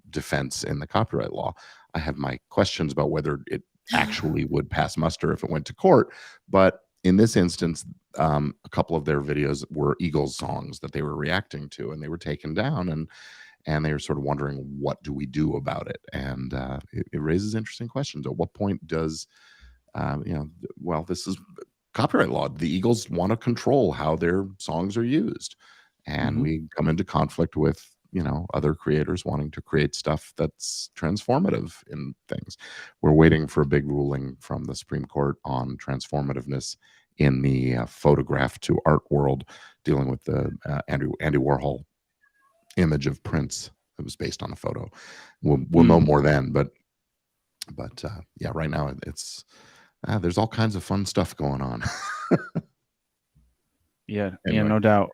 defense in the copyright law. I have my questions about whether it actually would pass muster if it went to court, but in this instance, a couple of their videos were Eagles songs that they were reacting to, and they were taken down, and they were sort of wondering, what do we do about it? And it raises interesting questions. At what point does well, this is copyright law. The Eagles want to control how their songs are used, and Hmm. we come into conflict with other creators wanting to create stuff that's transformative in things. We're waiting for a big ruling from the Supreme Court on transformativeness in the photograph to art world, dealing with the Andy Warhol image of Prince that was based on a photo. We'll know more then, but yeah, right now it's there's all kinds of fun stuff going on. Yeah. Yeah. Anyway. No doubt.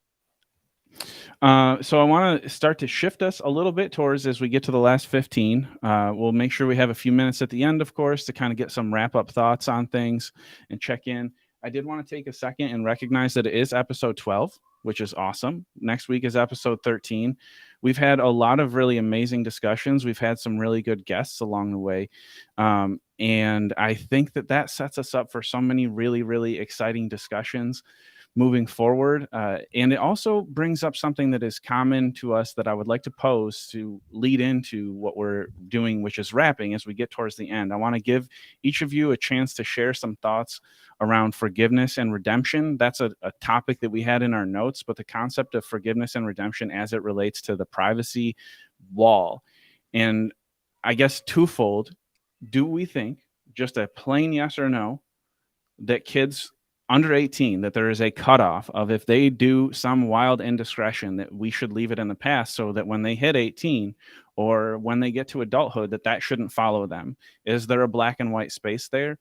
So I want to start to shift us a little bit towards as we get to the last 15. We'll make sure we have a few minutes at the end, of course, to kind of get some wrap up thoughts on things and check in. I did want to take a second and recognize that it is episode 12, which is awesome. Next week is episode 13. We've had a lot of really amazing discussions. We've had some really good guests along the way. And I think that sets us up for so many really, really exciting discussions moving forward. And it also brings up something that is common to us that I would like to pose to lead into what we're doing, which is wrapping as we get towards the end. I want to give each of you a chance to share some thoughts around forgiveness and redemption. That's a topic that we had in our notes, but the concept of forgiveness and redemption as it relates to the privacy wall. And I guess twofold, do we think, just a plain yes or no, that kids under 18, that there is a cutoff of if they do some wild indiscretion, that we should leave it in the past so that when they hit 18 or when they get to adulthood, that shouldn't follow them? Is there a black and white space there?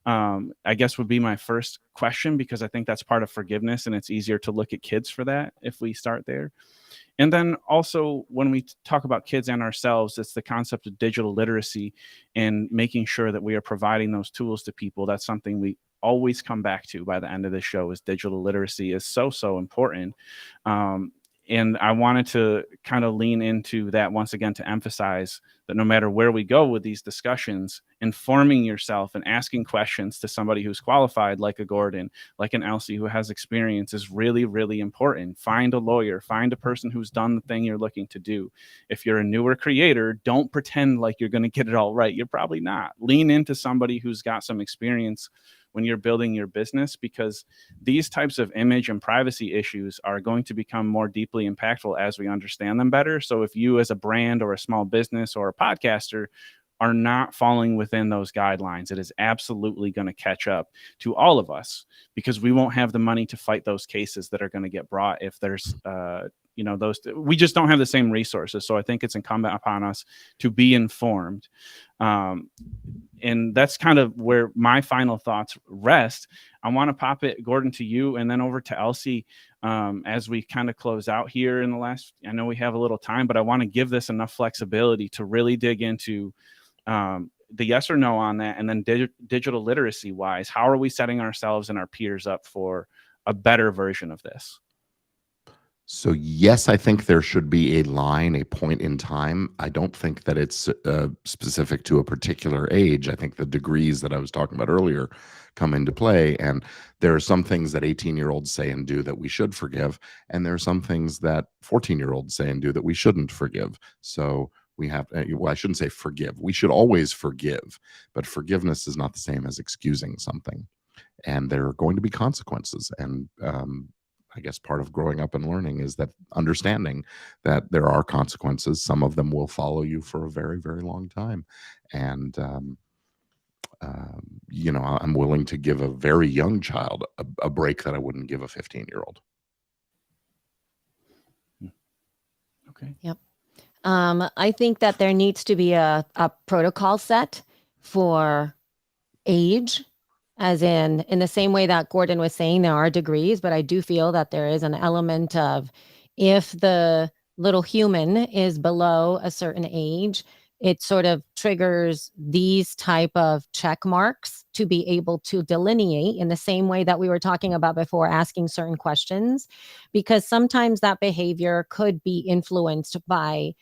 I guess would be my first question, because I think that's part of forgiveness and it's easier to look at kids for that if we start there. And then also, when we talk about kids and ourselves, it's the concept of digital literacy and making sure that we are providing those tools to people. That's something we always come back to by the end of the show, is digital literacy is so important. And I wanted to kind of lean into that once again to emphasize that no matter where we go with these discussions, informing yourself and asking questions to somebody who's qualified, like a Gordon, like an Elsie who has experience, is really, really important. Find a lawyer, find a person who's done the thing you're looking to do. If you're a newer creator, don't pretend like you're going to get it all right. You're probably not. Lean into somebody who's got some experience when you're building your business, because these types of image and privacy issues are going to become more deeply impactful as we understand them better. So if you as a brand or a small business or a podcaster are not falling within those guidelines, it is absolutely going to catch up to all of us, because we won't have the money to fight those cases that are going to get brought if there's we just don't have the same resources. So I think it's incumbent upon us to be informed. And that's kind of where my final thoughts rest. I want to pop it, Gordon, to you and then over to Elsie as we kind of close out here in the last, I know we have a little time, but I want to give this enough flexibility to really dig into the yes or no on that. And then digital literacy wise, how are we setting ourselves and our peers up for a better version of this? So yes, I think there should be a line, a point in time. I don't think that it's specific to a particular age. I think the degrees that I was talking about earlier come into play, and there are some things that 18-year-olds say and do that we should forgive, and there are some things that 14-year-olds say and do that we shouldn't forgive. So We have, well, I shouldn't say forgive. We should always forgive, but forgiveness is not the same as excusing something. And there are going to be consequences. And I guess part of growing up and learning is that understanding that there are consequences. Some of them will follow you for a very, very long time. And, I'm willing to give a very young child a break that I wouldn't give a 15-year-old. Okay. Yep. I think that there needs to be a protocol set for age, as in the same way that Gordon was saying, there are degrees, but I do feel that there is an element of, if the little human is below a certain age, it sort of triggers these type of check marks to be able to delineate in the same way that we were talking about before, asking certain questions, because sometimes that behavior could be influenced by,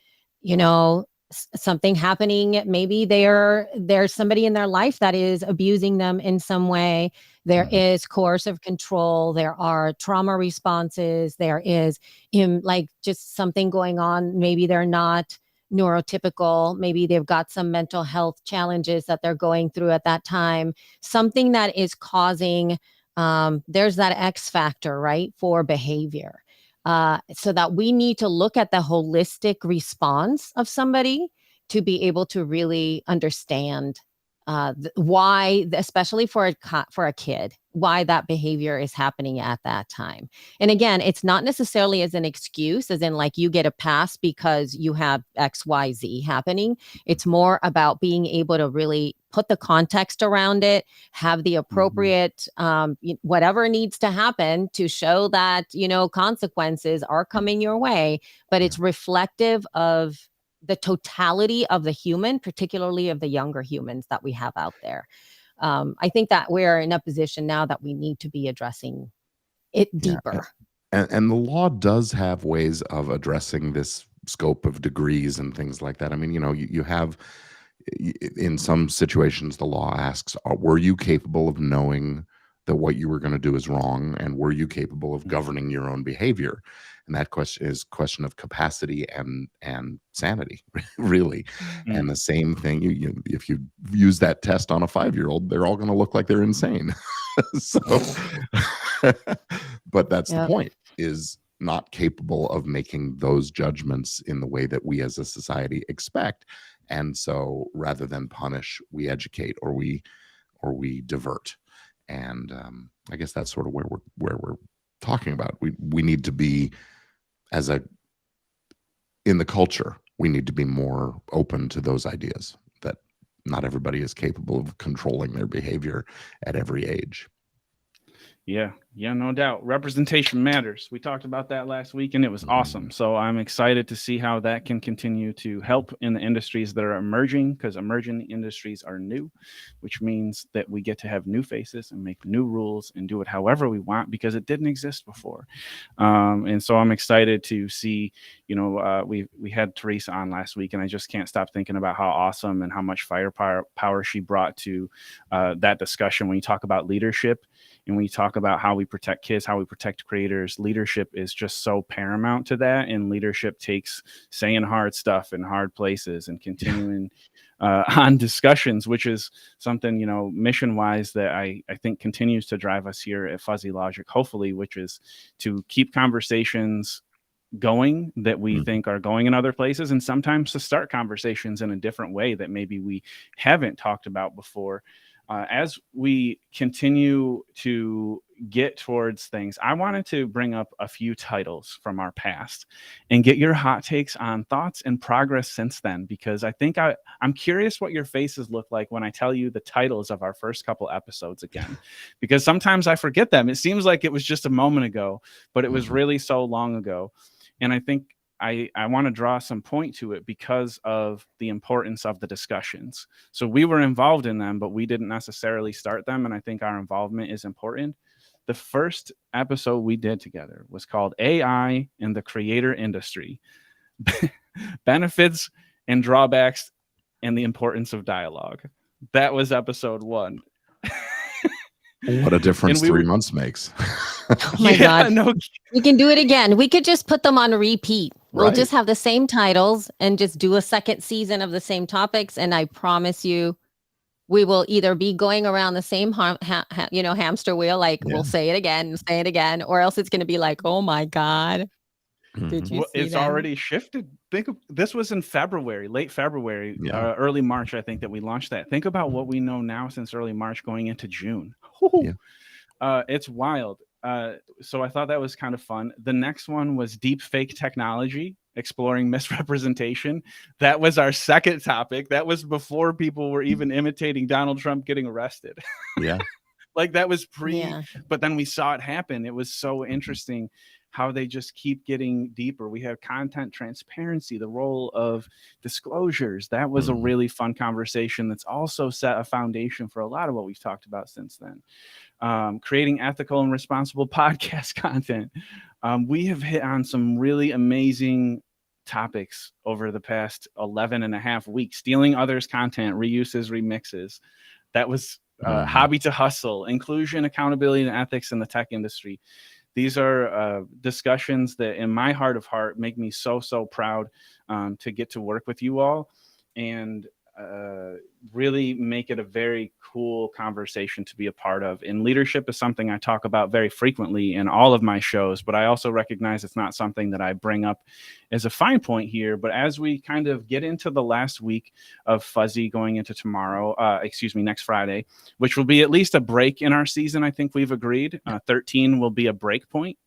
something happening. Maybe there's somebody in their life that is abusing them in some way. There is coercive control. There are trauma responses. There is like just something going on. Maybe they're not neurotypical. Maybe they've got some mental health challenges that they're going through at that time. Something that is causing, there's that X factor, right, for behavior. So that we need to look at the holistic response of somebody to be able to really understand why, especially for a kid, why that behavior is happening at that time. And again, it's not necessarily as an excuse, as in like you get a pass because you have XYZ happening. It's more about being able to really put the context around it, have the appropriate whatever needs to happen to show that, consequences are coming your way, but it's reflective of the totality of the human, particularly of the younger humans that we have out there. I think that we're in a position now that we need to be addressing it deeper. And the law does have ways of addressing this scope of degrees and things like that. I mean, you have, in some situations, the law asks, were you capable of knowing that what you were going to do is wrong? And were you capable of governing your own behavior? And that question is question of capacity and sanity, really. And the same thing, if you use that test on a 5-year-old, they're all going to look like they're insane. So, but that's the point, is not capable of making those judgments in the way that we as a society expect. And so rather than punish, we educate or we divert. And I guess that's sort of where we're talking about. We need to be, in the culture, we need to be more open to those ideas that not everybody is capable of controlling their behavior at every age. Yeah, no doubt. Representation matters. We talked about that last week and it was awesome. So I'm excited to see how that can continue to help in the industries that are emerging, because emerging industries are new, which means that we get to have new faces and make new rules and do it however we want, because it didn't exist before. And so I'm excited to see, we had Teresa on last week, and I just can't stop thinking about how awesome and how much firepower she brought to that discussion. When you talk about leadership, and when you talk about how we protect kids, how we protect creators, leadership is just so paramount to that. And leadership takes saying hard stuff in hard places and continuing on discussions, which is something, mission wise, that I think continues to drive us here at Fuzzy Logic, hopefully, which is to keep conversations going that we think are going in other places, and sometimes to start conversations in a different way that maybe we haven't talked about before. As we continue to get towards things, I wanted to bring up a few titles from our past and get your hot takes on thoughts and progress since then, because I think I'm curious what your faces look like when I tell you the titles of our first couple episodes again, because sometimes I forget them. It seems like it was just a moment ago, but it was really so long ago. And I think I want to draw some point to it because of the importance of the discussions. So we were involved in them, but we didn't necessarily start them. And I think our involvement is important. The first episode we did together was called AI in the Creator Industry, Benefits and Drawbacks and the Importance of Dialogue. That was episode 1. What a difference 3 months makes. Oh my God. No. We can do it again. We could just put them on repeat. We'll Right. just have the same titles and just do a second season of the same topics. And I promise you, we will either be going around the same hamster wheel, like Yeah. we'll say it again and say it again, or else it's going to be like, oh my God, did Mhm. you Well, see it's that? already shifted. Think of this was in February, late February, Yeah. early March, I think that we launched that. Think about what we know now since early March going into June. Yeah. It's wild. So I thought that was kind of fun. The next one was deep fake technology, exploring misrepresentation. That was our second topic. That was before people were even imitating Donald Trump getting arrested. Yeah. Like that was Yeah. but then we saw it happen. It was so interesting how they just keep getting deeper. We have content transparency, the role of disclosures. That was a Mhm. really fun conversation that's also set a foundation for a lot of what we've talked about since then. Creating ethical and responsible podcast content. We have hit on some really amazing topics over the past 11 and a half weeks. Stealing others' content, reuses, remixes. That was Mhm. hobby to hustle, inclusion, accountability, and ethics in the tech industry. These are discussions that in my heart of heart make me so proud to get to work with you all and really make it a very cool conversation to be a part of. And leadership is something I talk about very frequently in all of my shows, but I also recognize it's not something that I bring up as a fine point here. But as we kind of get into the last week of Fuzzy going into next Friday, which will be at least a break in our season, I think we've agreed. 13 will be a break point.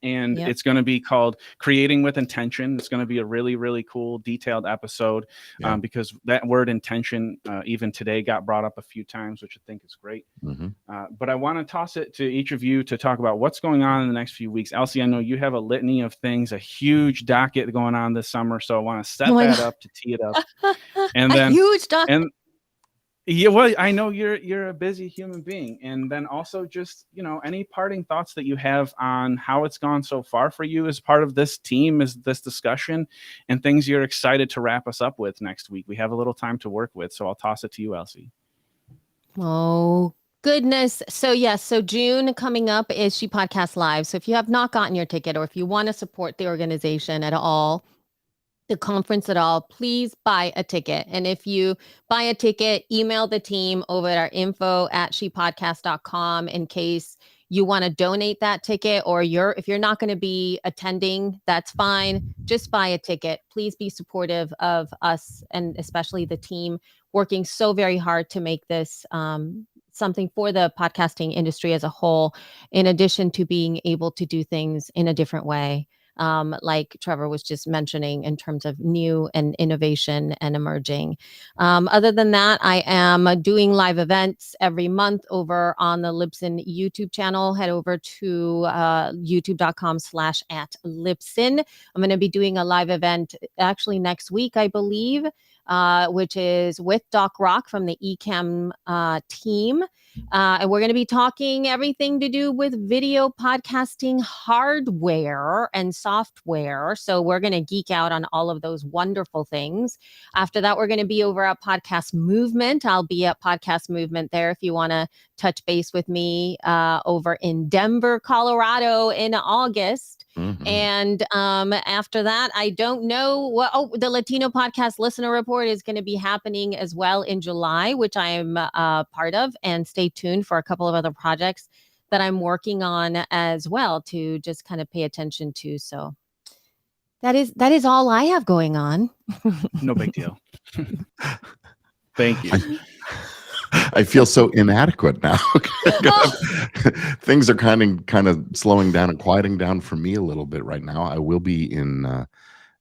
And Yep. it's going to be called Creating with Intention. It's going to be a really, really cool, detailed episode because that word intention, even today, got brought up a few times, which I think is great. Mhm. But I want to toss it to each of you to talk about what's going on in the next few weeks. Elsie, I know you have a litany of things, a huge docket going on this summer. So I want to set that up to tee it up. And A then, huge doc. and yeah, well, I know you're a busy human being, and then also just any parting thoughts that you have on how it's gone so far for you as part of this team, as this discussion, and things you're excited to wrap us up with next week. We have a little time to work with, so I'll toss it to you, Elsie. Oh, goodness. So, yes. So, June coming up is She Podcast Live. So, if you have not gotten your ticket or if you want to support the organization at all, the conference at all, please buy a ticket. And if you buy a ticket, email the team over at our info@shepodcast.com in case you want to donate that ticket, or if you're not going to be attending, that's fine. Just buy a ticket. Please be supportive of us and especially the team working so very hard to make this something for the podcasting industry as a whole, in addition to being able to do things in a different way. Like Trevor was just mentioning in terms of new and innovation and emerging. Other than that, I am doing live events every month over on the Libsyn YouTube channel. Head over to youtube.com/@Libsyn. I'm going to be doing a live event actually next week, I believe, which is with Doc Rock from the eCam team. And we're going to be talking everything to do with video podcasting hardware and software. So we're going to geek out on all of those wonderful things. After that, we're going to be over at Podcast Movement. I'll be at Podcast Movement there if you want to touch base with me over in Denver, Colorado in August. Mhm. And after that, I don't know what. Oh, the Latino Podcast Listener Report is going to be happening as well in July, which I am part of. And stay tuned for a couple of other projects that I'm working on as well to just kind of pay attention to. So that is all I have going on. No big deal. Thank you. I feel so inadequate now. Things are kind of slowing down and quieting down for me a little bit right now. I will be in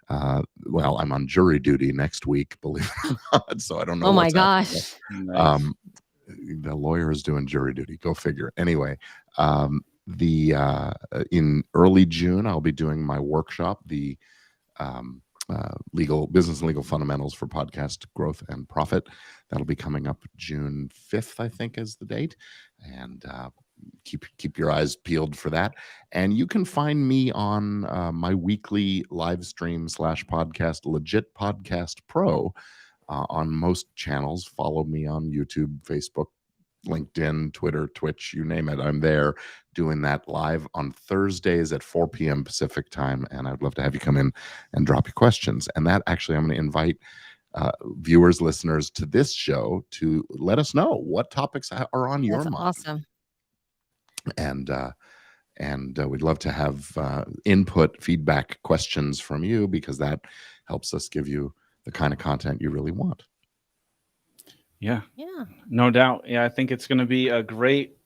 well, I'm on jury duty next week, believe it or not. So I don't know Oh my what's happening. gosh. Nice. The lawyer is doing jury duty. Go figure. Anyway, in early June, I'll be doing my workshop, the business and legal fundamentals for podcast growth and profit. That'll be coming up June 5th, I think, is the date. And keep your eyes peeled for that. And you can find me on my weekly live stream / podcast, Legit Podcast Pro, on most channels. Follow me on YouTube, Facebook, LinkedIn, Twitter, Twitch, you name it. I'm there doing that live on Thursdays at 4 p.m. Pacific time. And I'd love to have you come in and drop your questions. And that actually, I'm going to invite viewers, listeners to this show to let us know what topics are on your That's mind. awesome. And we'd love to have input, feedback, questions from you, because that helps us give you the kind of content you really want. Yeah, Yeah. no doubt. Yeah, I think it's going to be a great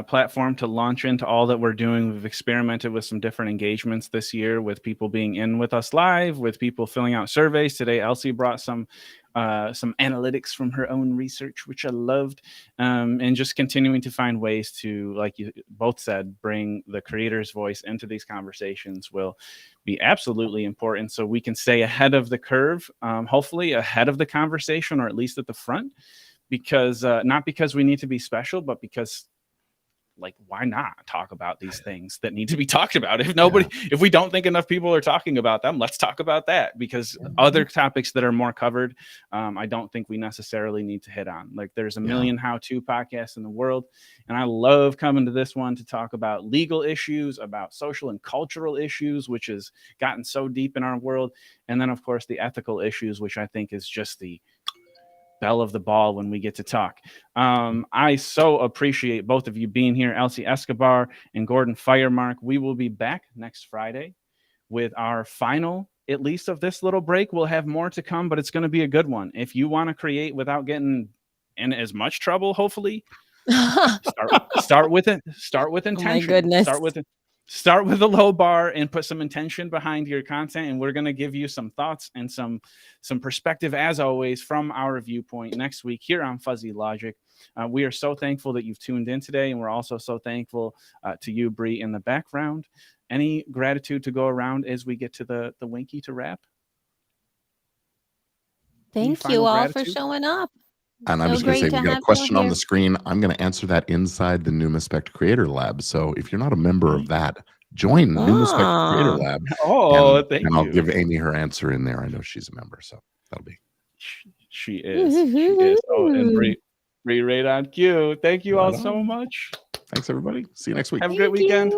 platform to launch into all that we're doing. We've experimented with some different engagements this year, with people being in with us live, with people filling out surveys. Today, Elsie brought some analytics from her own research, which I loved, and just continuing to find ways to, like you both said, bring the creator's voice into these conversations will be absolutely important, so we can stay ahead of the curve, hopefully ahead of the conversation, or at least at the front, because not because we need to be special, but because, like, why not talk about these things that need to be talked about? If we don't think enough people are talking about them, let's talk about that, because other topics that are more covered, I don't think we necessarily need to hit on. Like, there's a million how-to podcasts in the world, and I love coming to this one to talk about legal issues, about social and cultural issues, which has gotten so deep in our world, and then of course the ethical issues, which I think is just the belle of the ball when we get to talk. I so appreciate both of you being here, Elsie Escobar and Gordon Firemark. We will be back next Friday with our final, at least, of this little break. We'll have more to come, but it's going to be a good one. If you want to create without getting in as much trouble, hopefully, start with it. Start with intention. Oh my goodness. Start with a low bar and put some intention behind your content, and we're going to give you some thoughts and some perspective, as always, from our viewpoint next week here on Fuzzy Logic. We are so thankful that you've tuned in today, and we're also so thankful to you, Bree, in the background. Any gratitude to go around as we get to the Winky to wrap? Thank you all for showing up. And I'm just going to say, we got a question on the screen. I'm going to answer that inside the NumaSpect Creator Lab. So if you're not a member of that, join NumaSpect Creator Lab. Thank you. And I'll give Amy her answer in there. I know she's a member, so that'll be. She is. Oh, and Bree, right on cue. Thank you all so much. Thanks, everybody. See you next week. Have a great weekend.